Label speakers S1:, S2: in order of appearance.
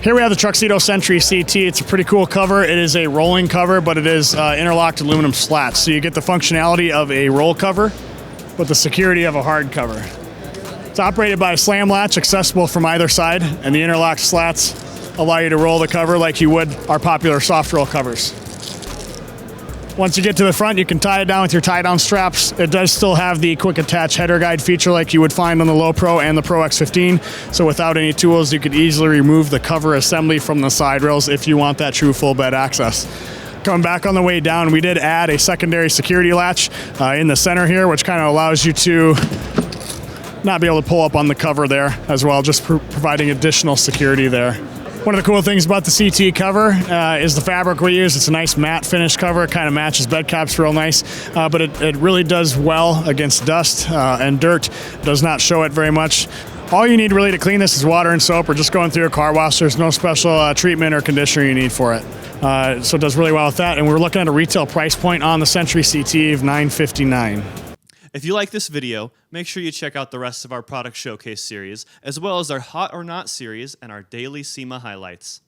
S1: Here we have the TruXedo Sentry CT. It's a pretty cool cover. It is a rolling cover, but it is interlocked aluminum slats. So you get the functionality of a roll cover, but the security of a hard cover. It's operated by a slam latch, accessible from either side, and the interlocked slats allow you to roll the cover like you would our popular soft roll covers. Once you get to the front, you can tie it down with your tie-down straps. It does still have the quick attach header guide feature like you would find on the Low Pro and the Pro X15. So without any tools, you could easily remove the cover assembly from the side rails if you want that true full bed access. Coming back on the way down, we did add a secondary security latch in the center here, which kind of allows you to not be able to pull up on the cover there as well, just providing additional security there. One of the cool things about the CT cover is the fabric we use. It's a nice matte finish cover. It kind of matches bed caps real nice, but it really does well against dust and dirt. Does not show it very much. All you need really to clean this is water and soap, or just going through a car wash. There's no special treatment or conditioner you need for it. So it does really well with that, and we're looking at a retail price point on the Sentry CT of $959.
S2: If you like this video, make sure you check out the rest of our product showcase series, as well as our Hot or Not series and our daily SEMA highlights.